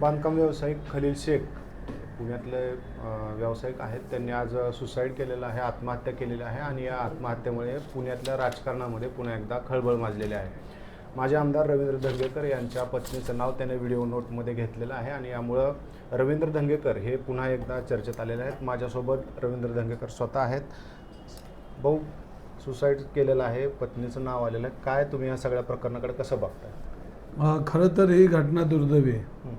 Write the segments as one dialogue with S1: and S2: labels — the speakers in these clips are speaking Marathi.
S1: बांधकाम व्यावसायिक खलील शेख पुण्यातले व्यावसायिक आहेत. त्यांनी आज सुसाईड केलेलं आहे, आत्महत्या केलेली आहे आणि या आत्महत्येमुळे पुण्यातल्या राजकारणामध्ये पुन्हा एकदा खळबळ माजलेली आहे. माजी आमदार रवींद्र धंगेकर यांच्या पत्नीचं नाव त्याने व्हिडिओ नोटमध्ये घेतलेलं आहे आणि यामुळं रवींद्र धंगेकर हे पुन्हा एकदा चर्चेत आलेले आहेत. माझ्यासोबत रवींद्र धंगेकर स्वतः आहेत. भाऊ, सुसाईड केलेलं आहे, पत्नीचं नाव आलेलं आहे, काय तुम्ही या सगळ्या प्रकरणाकडे कसं बघताय?
S2: खरं तर ही घटना दुर्दैवी आहे.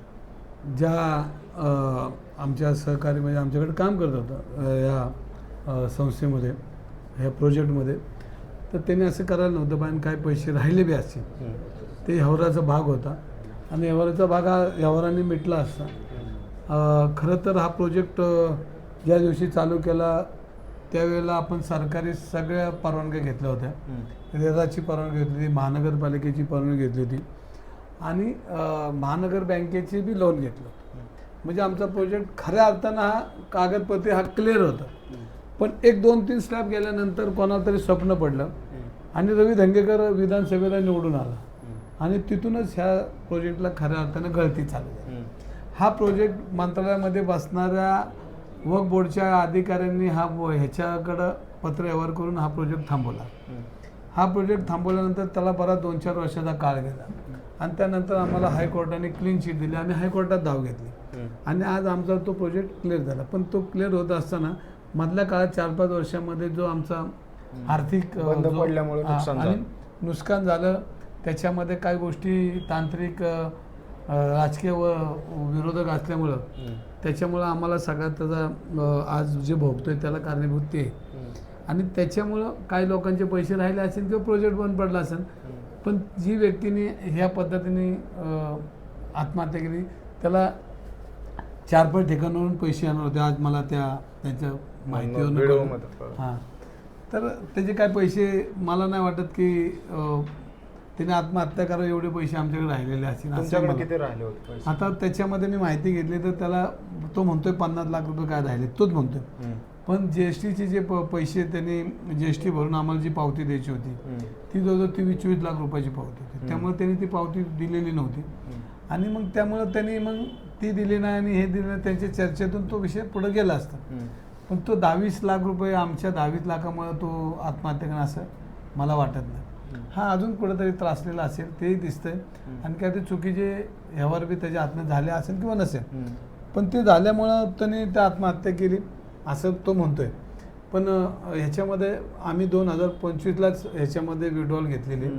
S2: ज्या आमच्या सहकारी म्हणजे आमच्याकडे काम करत होतं या संस्थेमध्ये, ह्या प्रोजेक्टमध्ये, तर त्यांनी असं करायला नव्हतं पाहिजे. काही पैसे राहिले बी असतील, ते व्यवहाराचा भाग होता आणि व्यवहाराचा भाग हा व्यवहाराने मिटला असता. खरं तर हा प्रोजेक्ट ज्या दिवशी चालू केला त्यावेळेला आपण सरकारी सगळ्या परवानग्या घेतल्या होत्या. रेराची परवानगी घेतली होती, महानगरपालिकेची परवानगी घेतली होती आणि महानगर बँकेची बी लोन घेतलं होतं. म्हणजे आमचा प्रोजेक्ट खऱ्या अर्थानं हा कागदपत्रे हा क्लिअर होता. पण एक 2-3 स्लॅब गेल्यानंतर कोणाला तरी स्वप्न पडलं आणि रवी धंगेकर विधानसभेला निवडून आला आणि तिथूनच ह्या प्रोजेक्टला खऱ्या अर्थानं गळती चालू झाली. हा प्रोजेक्ट मंत्रालयामध्ये बसणाऱ्या वक्फ बोर्डच्या अधिकाऱ्यांनी ह्याच्याकडं पत्र व्यवहार करून हा प्रोजेक्ट थांबवला. हा प्रोजेक्ट थांबवल्यानंतर त्याला बराच 2-4 वर्षाचा काळ गेला आणि त्यानंतर आम्हाला हायकोर्टाने क्लीन चिट दिली. आम्ही हायकोर्टात धाव घेतली आणि आज आमचा तो प्रोजेक्ट क्लिअर झाला. पण तो क्लिअर होत असताना मधल्या काळात 4-5 वर्षामध्ये जो आमचा आर्थिक आणि नुकसान झालं, त्याच्यामध्ये काही गोष्टी तांत्रिक राजकीय विरोधक असल्यामुळं त्याच्यामुळं आम्हाला सगळ्यात त्याचा आज जे भोगतोय त्याला कारणीभूत ते आहे. आणि त्याच्यामुळं काही लोकांचे पैसे राहिले असेल किंवा प्रोजेक्ट बंद पडला असेल. पण जी व्यक्तीने ह्या पद्धतीने आत्महत्या केली त्याला 4-5 ठिकाणावरून पैसे येणार होते. आज मला त्यांच्या माहितीवरून हां, तर त्याचे काय पैसे मला नाही वाटत की त्याने आत्महत्या करावं एवढे पैसे आमच्याकडे राहिलेले असतील.
S1: किती राहिले होते?
S2: आता त्याच्यामध्ये मी माहिती घेतली तर त्याला तो म्हणतोय 50 लाख रुपये काय राहिले, तोच म्हणतोय. पण GSTचे जे पैसे त्यांनी GST भरून आम्हाला जी पावती द्यायची होती ती जवळजवळ 23-24 लाख रुपयाची पावती होती. त्यामुळे त्यांनी ती पावती दिलेली नव्हती आणि मग त्यामुळं त्यांनी मग ती दिली नाही आणि हे दिलं नाही. त्यांच्या चर्चेतून तो विषय पुढे गेला असता. पण तो 22 लाख रुपये आमच्या 22 लाखामुळे तो आत्महत्या करणं असं मला वाटत नाही. हा अजून कुठेतरी त्रासलेला असेल तेही दिसतंय आणि काय ते चुकीचे व्यवहार बी त्याच्या हातनं झाले असेल किंवा नसेल. पण ते झाल्यामुळं त्याने त्या आत्महत्या केली असं तो म्हणतोय. पण ह्याच्यामध्ये आम्ही 2025लाच ह्याच्यामध्ये विड्रॉल घेतलेली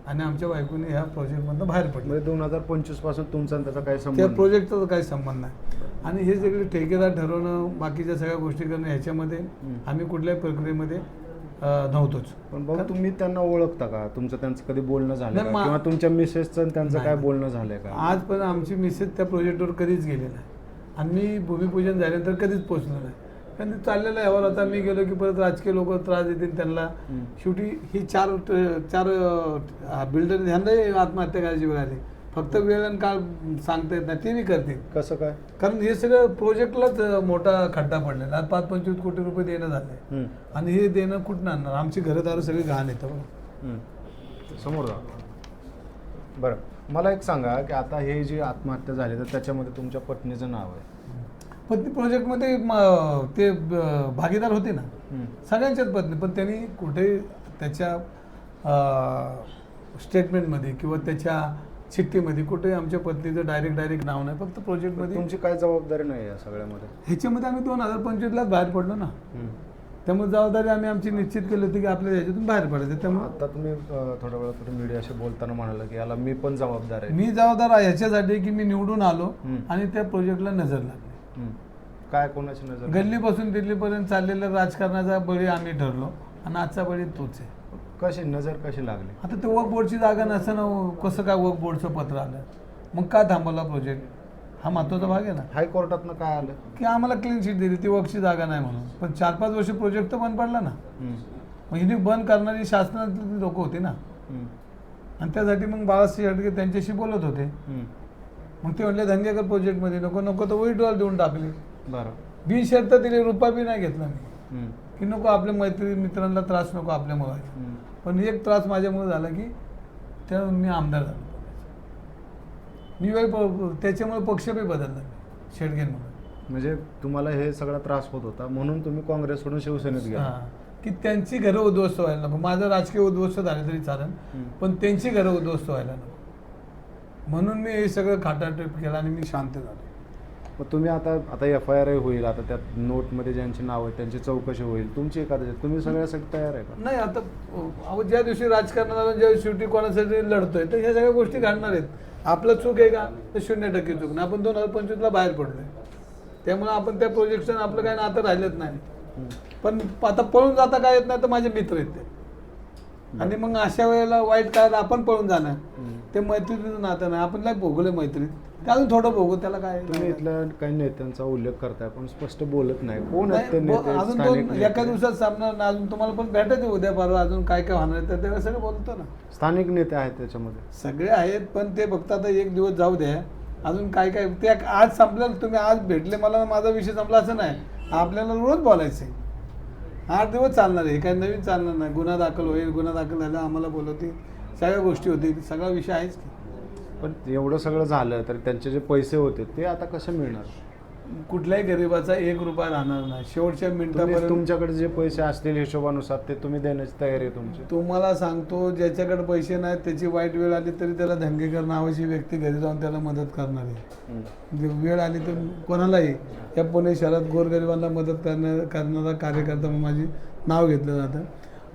S2: आणि आमच्या बायकोने ह्या प्रोजेक्टमधून बाहेर पडले.
S1: 2025 पासून तुमचा त्याचा काही संबंध?
S2: त्या प्रोजेक्टचा काही संबंध नाही. आणि हे सगळे ठेकेदार ठरवणं, बाकीच्या सगळ्या गोष्टी करणं, ह्याच्यामध्ये आम्ही कुठल्याही प्रक्रियेमध्ये नव्हतोच.
S1: पण भाऊ, तुम्ही त्यांना ओळखता का? तुमचं त्यांचं कधी बोलणं झालं का? किंवा तुमच्या मिसेसचं त्यांचं काय बोलणं झालंय का?
S2: आजपर्यंत आमची मिसेस त्या प्रोजेक्टवर कधीच गेली नाही आणि मी भूमिपूजन झाल्यानंतर कधीच पोचलो नाही. कारण ते चाललेलं यावर आता मी गेलो की परत राजकीय लोक त्रास देतील त्यांना. शेवटी ही चार बिल्डर ह्यांना आत्महत्या करायची वेळ आली. फक्त वेळ आणि काळ सांगता येत नाही, ते बी करतील.
S1: कसं काय?
S2: कारण हे सगळं प्रोजेक्टलाच मोठा खड्डा पडलेला. आज 5-25 कोटी रुपये देणं झालंय आणि हे देणं कुठं आणणार? आमची घरदार सगळी घाण येतं बघा.
S1: समोर जा. बरं, मला एक सांगा की आता हे जी आत्महत्या झाली तर त्याच्यामध्ये तुमच्या पत्नीचं नाव आहे.
S2: पत्नी प्रोजेक्टमध्ये ते भागीदार होते ना, सगळ्यांच्याच पत्नी. पण त्यांनी कुठे त्याच्या स्टेटमेंटमध्ये किंवा त्याच्या चिठ्ठीमध्ये कुठे आमच्या पत्नीचं डायरेक्ट नाव नाही. फक्त प्रोजेक्टमध्ये.
S1: तुमची काय जबाबदारी नाही या सगळ्यामध्ये?
S2: ह्याच्यामध्ये आम्ही 2025लाच बाहेर पडलो ना. त्यामुळे जबाबदारी आम्ही आमची निश्चित केली होती की आपल्या ह्याच्यातून बाहेर पडायचं. त्यामुळे
S1: आता तुम्ही थोड्या वेळापूर्वी मीडियाशी बोलताना म्हणाला की याला मी पण जबाबदार आहे.
S2: मी जबाबदार आहे ह्याच्यासाठी की मी निवडून आलो आणि त्या प्रोजेक्टला नजर लागली.
S1: काय, कोणाची नजर?
S2: गल्लीपासून दिल्लीपर्यंत चाललेल्या राजकारणाचा बळी आम्ही ठरलो आणि आजचा बळी तोच आहे.
S1: कशी नजर कशी लागली?
S2: आता ते वक्फ बोर्डची जागा नसताना कसं काय वक्फ बोर्डचं पत्र आलं? मग का थांबवला प्रोजेक्ट? हा महत्वाचा भाग आहे ना.
S1: हायकोर्टातनं काय आलं
S2: की आम्हाला क्लीन शीट दिली, ती वक्फची जागा नाही म्हणून. पण 4-5 वर्ष प्रोजेक्ट तर बंद पडला ना. मग हिने बंद करणारी शासनातली लोक होती ना आणि त्यासाठी मग बाळासाहेब शेडगे त्यांच्याशी बोलत होते. मग ते म्हटले धंगेकर प्रोजेक्टमध्ये नको तर विड्रॉल देऊन टाकली.
S1: बरं,
S2: बिनशर्त दिली, रुपया बी नाही घेतला मी की नको आपल्या मित्रांना त्रास नको आपल्यामुळे. पण एक त्रास माझ्यामुळे झाला की त्या मी आमदार झालो. मी त्याच्यामुळे पक्ष बी बदलला शेडगेंमुळे.
S1: म्हणजे तुम्हाला हे सगळा त्रास होत होता म्हणून तुम्ही काँग्रेसकडून शिवसेनेत गेला.
S2: हां, की त्यांची घरं उद्ध्वस्त व्हायला नको. माझं राजकीय उद्ध्वस्त झालं तरी चालेल, पण त्यांची घरं उद्ध्वस्त व्हायला नको, म्हणून मी हे सगळं खाटाटप केलं आणि मी शांत झालो.
S1: मग तुम्ही आता FIR होईल, आता त्यात नोटमध्ये ज्यांची नाव आहे त्यांची चौकशी होईल, तुमची एखाद्या तुम्ही सगळ्यासाठी तयार आहे का?
S2: नाही, आता अहो ज्या दिवशी राजकारणात आलं, ज्या शेवटी कोणासाठी लढतोय तर ह्या सगळ्या गोष्टी घडणार आहेत. आपलं चूक आहे का? तर 0% चूक नाही. आपण 2025ला बाहेर पडलोय, त्यामुळे आपण त्या प्रोजेक्शन आपलं काही नातं राहिलंच नाही. पण आता पळून जाता काय येत नाही तर माझे मित्र आहेत ते, आणि मग अशा वेळेला वाईट काळात आपण पळून जाणार, ते मैत्रीचं नातं नाही. आपण काय भोगले मैत्रीत, ते अजून थोडं भोगू, त्याला काय.
S1: तुम्ही इथल्या काही नेत्यांचा उल्लेख करताय पण स्पष्ट बोलत नाही. कोण आहेत ते
S2: नाही,
S1: नेते?
S2: अजून
S1: स्थानिक
S2: दोन
S1: नेते?
S2: एका दिवसात सामना अजून तुम्हाला पण भेटायचं उद्या परवा, अजून काय काय होणार आहे तर त्याला सगळं बोलतो ना.
S1: स्थानिक नेते आहेत त्याच्यामध्ये?
S2: सगळे आहेत, पण ते फक्त आता एक दिवस जाऊ द्या. अजून काय काय ते आज संपलं, तुम्ही आज भेटले मला, माझा विषय संपला असं नाही. आपल्याला रोज बोलायचं आहे. 8 दिवस चालणार आहे, काही नवीन चालणार नाही. गुन्हा दाखल होईल, गुन्हा दाखल झाला आम्हाला बोलवतील, सगळ्या गोष्टी होतील, सगळा विषय आहेच की.
S1: पण एवढं सगळं झालं तर त्यांचे जे पैसे होते ते आता कसे मिळणार?
S2: कुठल्याही गरिबाचा 1 रुपया राहणार नाही. शेवटच्या मिनिटापर्यंत
S1: तुमच्याकडे जे पैसे असतील हिशोबानुसार ते तुम्ही देण्याची तयारी आहे तुमची?
S2: तुम्हाला सांगतो, ज्याच्याकडे पैसे नाहीत त्याची वाईट वेळ आली तरी त्याला धंगेकर नावाची व्यक्ती घरी जाऊन त्याला मदत करणार आहे. म्हणजे वेळ आली तर कोणालाही, या पुणे शहरात गोरगरिबांना मदत करणारा कार्यकर्ता म्हणून माझी नाव घेतलं जातं.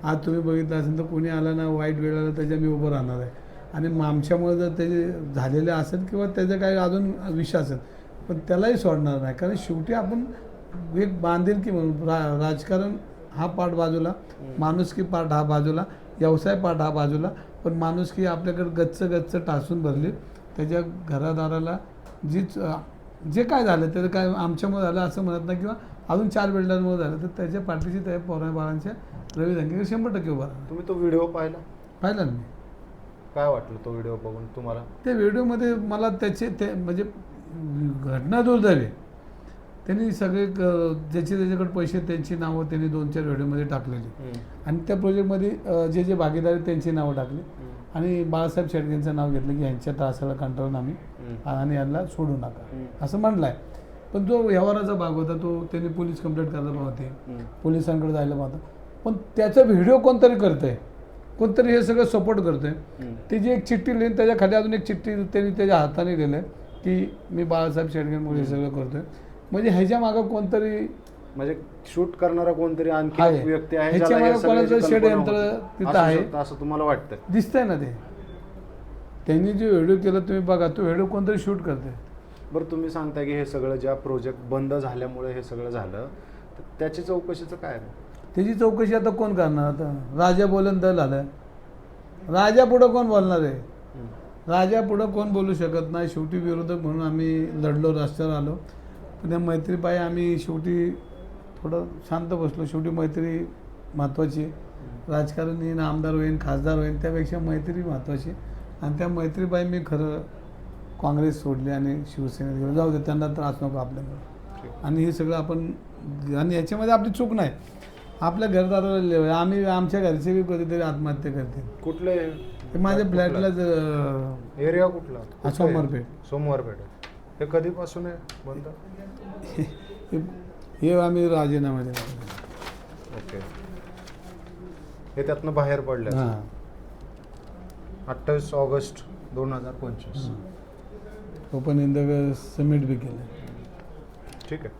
S2: आज तुम्ही बघितलं असेल तर कोणी आला ना, वाईट वेळ आला त्याच्या मी उभं राहणार आहे. आणि आमच्यामुळे जर ते झालेले असेल किंवा त्याचं काही अजून विषय असेल, पण त्यालाही सोडणार नाही. कारण शेवटी आपण एक बांधिलकी म्हणून राजकारण हा पाठ बाजूला, माणुसकी पाठ हा बाजूला, व्यवसाय पाठ हा बाजूला, पण माणुसकी आपल्याकडे गच्च टासून भरली. त्याच्या घरादाराला जे काय झालं त्याचं काय आमच्यामुळे झालं असं म्हणत नाही, किंवा अजून 4 बिल्डरमुळे झालं तर त्याच्या पाठीशी त्या बाळांच्या रवी धंगेकर 100% उभा राहणार.
S1: तुम्ही तो व्हिडिओ पाहिला
S2: ना मी.
S1: काय वाटलं तो व्हिडिओ बघून तुम्हाला?
S2: त्या व्हिडिओमध्ये मला ते म्हणजे घटना दुर्दैवी. त्यांनी सगळे ज्याच्याकडे पैसे त्यांची नावं त्यांनी 2-4 व्हिडिओमध्ये टाकलेली, आणि त्या प्रोजेक्टमध्ये जे भागीदार आहेत त्यांची नावं टाकली, आणि बाळासाहेब शेडगेंचं नाव घेतलं की यांच्या त्रासाला कंटाळून आम्ही आणि यांना सोडू नका असं म्हणलं आहे. पण जो व्यवहाराचा भाग होता तो त्यांनी पोलीस कंप्लेंट करायला पाहिजे, पोलिसांकडे जायला पाहता, पण त्याचा व्हिडिओ कोणतरी करतंय, कोणतरी हे सगळं सपोर्ट करतंय. त्याची एक चिठ्ठी लिहिली, त्याच्या खाली अजून एक चिठ्ठी त्यांनी त्याच्या हाताने लिहिलं आहे की मी बाळासाहेब शेडगेंमुळे हे सगळं करतोय. म्हणजे ह्याच्या मागं कोणतरी,
S1: म्हणजे शूट करणारा कोणतरी आणखी एक व्यक्ती आहे
S2: ह्याच्या
S1: ज्याला या
S2: मागं
S1: सगळ्याची
S2: कोणाचं
S1: कल्पना
S2: षडयंत्र
S1: होती.
S2: तिथं आहे
S1: असं तुम्हाला वाटतंय?
S2: दिसतंय ना ते. त्यांनी जो व्हिडिओ केला तुम्ही बघा, तो व्हिडिओ कोणतरी शूट करते.
S1: बरं, तुम्ही सांगता की हे सगळं ज्या प्रोजेक्ट बंद झाल्यामुळे हे सगळं झालं, तर त्याची चौकशीचं काय आहे?
S2: त्याची चौकशी आता कोण करणार? आता राजा बोलन दल आलं, राजा पुढं कोण बोलणार आहे? राजा पुढं कोण बोलू शकत नाही. शेवटी विरोधक म्हणून आम्ही लढलो, रस्त्यावर आलो, पण या मैत्रीपायी आम्ही शेवटी थोडं शांत बसलो. शेवटी मैत्री महत्त्वाची. राजकारण येईन, आमदार होईन, खासदार होईन, त्यापेक्षा मैत्री महत्त्वाची. आणि त्या मैत्रीपायी मी खरं काँग्रेस सोडली आणि शिवसेनेत गेलो. जाऊ दे, त्यांना त्रास नको आपल्यामुळे. आणि हे सगळं आपण, आणि याच्यामध्ये आपली चूक नाही. आपल्या घरदाराला आम्ही, आमच्या घरचे बी कधीतरी आत्महत्या करतील.
S1: कुठले?
S2: माझ्या फ्लॅटला
S1: एरिया कुठला?
S2: सोमवारपेठ.
S1: सोमवारपेठ. हे कधीपासून आहे बंद?
S2: हे आम्ही राजीनामा दिला.
S1: ओके. हे त्यातनं बाहेर पडले.
S2: हां.
S1: 28 ऑगस्ट 2025.
S2: ओपन इंद समिट बी केलं.
S1: ठीक आहे.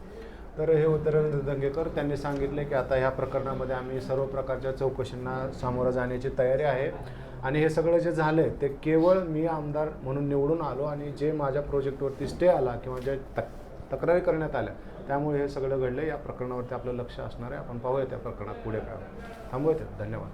S1: तर हे होते रवींद्र दंगेकर. त्यांनी सांगितले की आता ह्या प्रकरणामध्ये आम्ही सर्व प्रकारच्या चौकशींना सामोरं जाण्याची तयारी आहे, आणि हे सगळं जे झालं आहे ते केवळ मी आमदार म्हणून निवडून आलो, आणि जे माझ्या प्रोजेक्टवरती स्टे आला किंवा जे तक्रारी करण्यात आल्या त्यामुळे हे सगळं घडलं. या प्रकरणावरती आपलं लक्ष असणार आहे. आपण पाहूया त्या प्रकरणात पुढे काय. थांबूया. धन्यवाद.